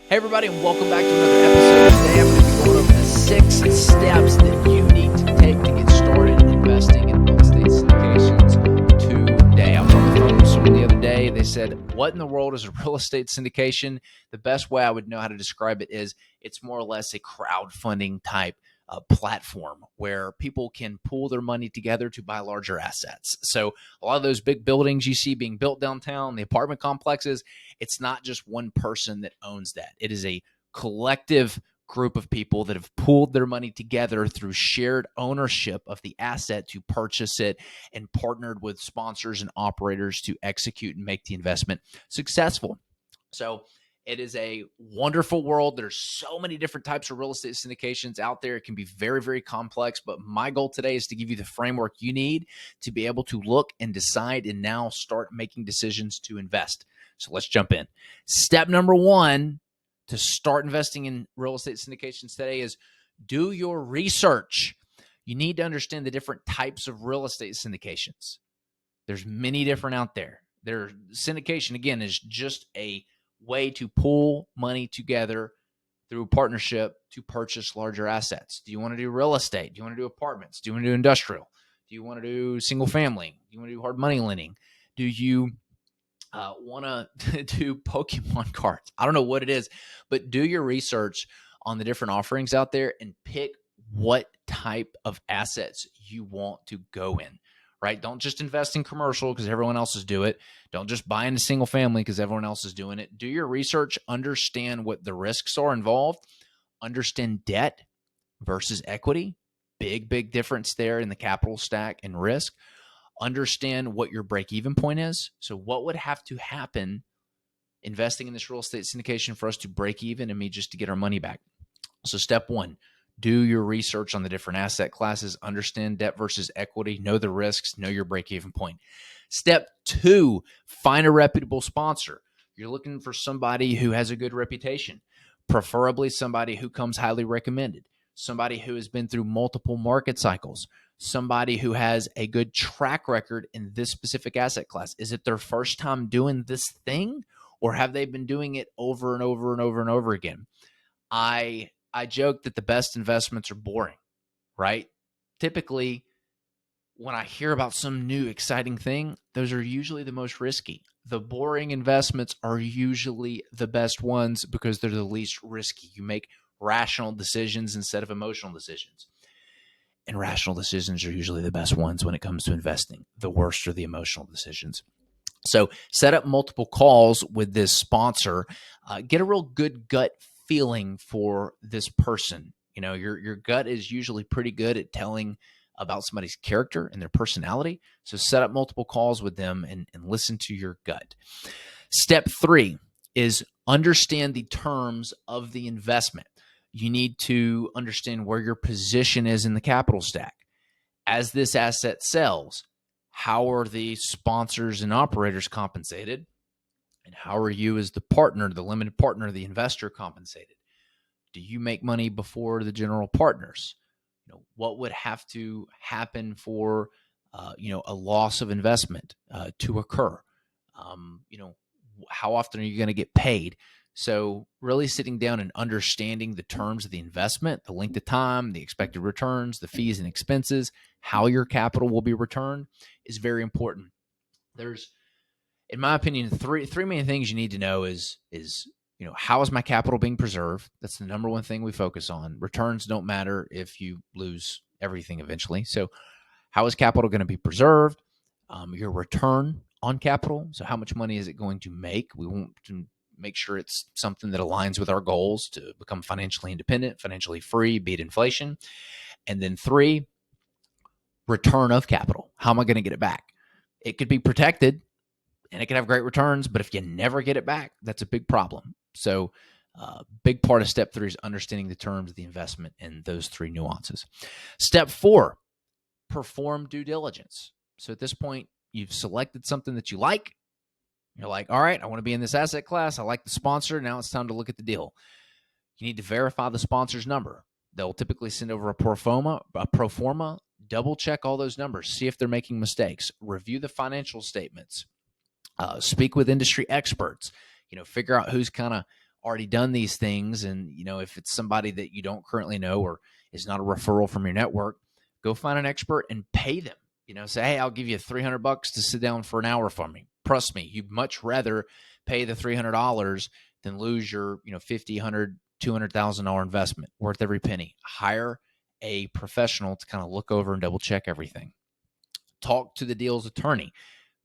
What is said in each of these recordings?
Hey everybody, and welcome back to another episode. Today I'm going to be going over the 6 steps that you need to take to get started investing in real estate syndications today. I was on the phone with someone the other day. They said, what in the world is a real estate syndication? The best way I would know how to describe it is it's more or less a crowdfunding type platform where people can pool their money together to buy larger assets. So a lot of those big buildings you see being built downtown, the apartment complexes, it's not just one person that owns that. It is a collective group of people that have pooled their money together through shared ownership of the asset to purchase it and partnered with sponsors and operators to execute and make the investment successful. So it is a wonderful world. There's so many different types of real estate syndications out there. It can be very, very complex, but my goal today is to give you the framework you need to be able to look and decide and now start making decisions to invest. So let's jump in. Step number 1 to start investing in real estate syndications today is do your research. You need to understand the different types of real estate syndications. There's many different out there. Syndication, again, is just a way to pool money together through a partnership to purchase larger assets. Do you want to do real estate? Do you want to do apartments? Do you want to do industrial? Do you want to do single family? Do you want to do hard money lending? Do you want to do Pokemon cards? I don't know what it is, but do your research on the different offerings out there and pick what type of assets you want to go in. Right? Don't just invest in commercial because everyone else is doing it. Don't just buy into single family because everyone else is doing it. Do your research, understand what the risks are involved, understand debt versus equity. Big difference there in the capital stack and risk. Understand what your break-even point is. So what would have to happen investing in this real estate syndication for us to break even and me just to get our money back? So step 1. Do your research on the different asset classes, understand debt versus equity, know the risks, know your break-even point. Step 2, find a reputable sponsor. You're looking for somebody who has a good reputation, preferably somebody who comes highly recommended, somebody who has been through multiple market cycles, somebody who has a good track record in this specific asset class. Is it their first time doing this thing, or have they been doing it over and over and over and over again? I joke that the best investments are boring, right? Typically, when I hear about some new exciting thing, those are usually the most risky. The boring investments are usually the best ones because they're the least risky. You make rational decisions instead of emotional decisions. And rational decisions are usually the best ones when it comes to investing. The worst are the emotional decisions. So set up multiple calls with this sponsor. Get a real good gut feeling for this person. You know, your gut is usually pretty good at telling about somebody's character and their personality. So set up multiple calls with them and listen to your gut. Step 3 is understand the terms of the investment. You need to understand where your position is in the capital stack. As this asset sells, how are the sponsors and operators compensated? And how are you as the partner, the limited partner, the investor compensated? Do you make money before the general partners? You know, what would have to happen for a loss of investment to occur? How often are you going to get paid? So really sitting down and understanding the terms of the investment, the length of time, the expected returns, the fees and expenses, how your capital will be returned is very important. There's, in my opinion, three main things you need to know is how is my capital being preserved? That's the number one thing we focus on. Returns don't matter if you lose everything eventually. So how is capital going to be preserved? Your return on capital. So how much money is it going to make? We want to make sure it's something that aligns with our goals to become financially independent, financially free, beat inflation. And then 3, return of capital. How am I going to get it back? It could be protected and it can have great returns, but if you never get it back, that's a big problem. So big part of step 3 is understanding the terms of the investment and those 3 nuances. Step 4, perform due diligence. So at this point, you've selected something that you like. You're like, all right, I want to be in this asset class. I like the sponsor. Now it's time to look at the deal. You need to verify the sponsor's number. They'll typically send over a pro forma, double check all those numbers, see if they're making mistakes, review the financial statements, speak with industry experts, figure out who's kind of already done these things, and if it's somebody that you don't currently know or is not a referral from your network, go find an expert and pay them. Say, hey, I'll give you $300 to sit down for an hour for me. Trust me, you'd much rather pay the $300 than lose your $50, $100, $200,000 investment. Worth every penny. Hire a professional to kind of look over and double check everything. Talk to the deal's attorney.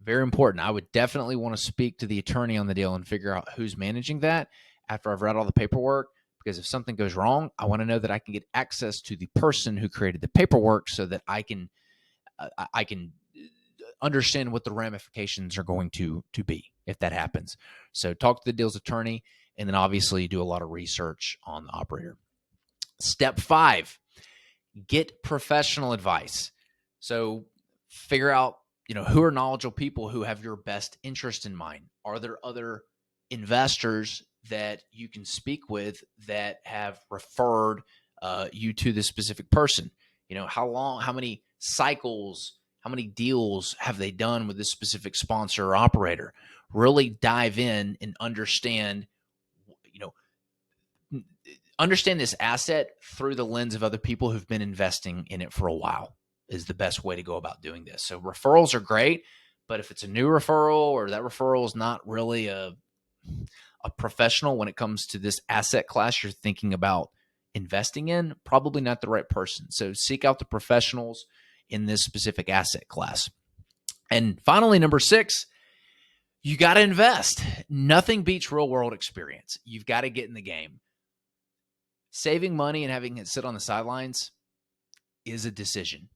Very important. I would definitely want to speak to the attorney on the deal and figure out who's managing that after I've read all the paperwork, because if something goes wrong, I want to know that I can get access to the person who created the paperwork so that I can understand what the ramifications are going to be if that happens. So talk to the deal's attorney, and then obviously do a lot of research on the operator. Step 5, get professional advice. So figure out who are knowledgeable people who have your best interest in mind. Are there other investors that you can speak with that have referred you to this specific person? How many cycles, how many deals have they done with this specific sponsor or operator? Really dive in and understand this asset through the lens of other people who've been investing in it for a while is the best way to go about doing this. So referrals are great, but if it's a new referral or that referral is not really a professional when it comes to this asset class you're thinking about investing in, probably not the right person. So seek out the professionals in this specific asset class. And finally, number 6, you got to invest. Nothing beats real world experience. You've got to get in the game. Saving money and having it sit on the sidelines is a decision.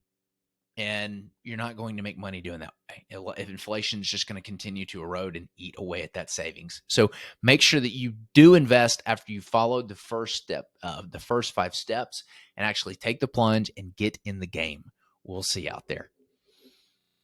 And you're not going to make money doing that way. If inflation is just going to continue to erode and eat away at that savings. So make sure that you do invest after you followed the first step of the first 5 steps, and actually take the plunge and get in the game. We'll see you out there.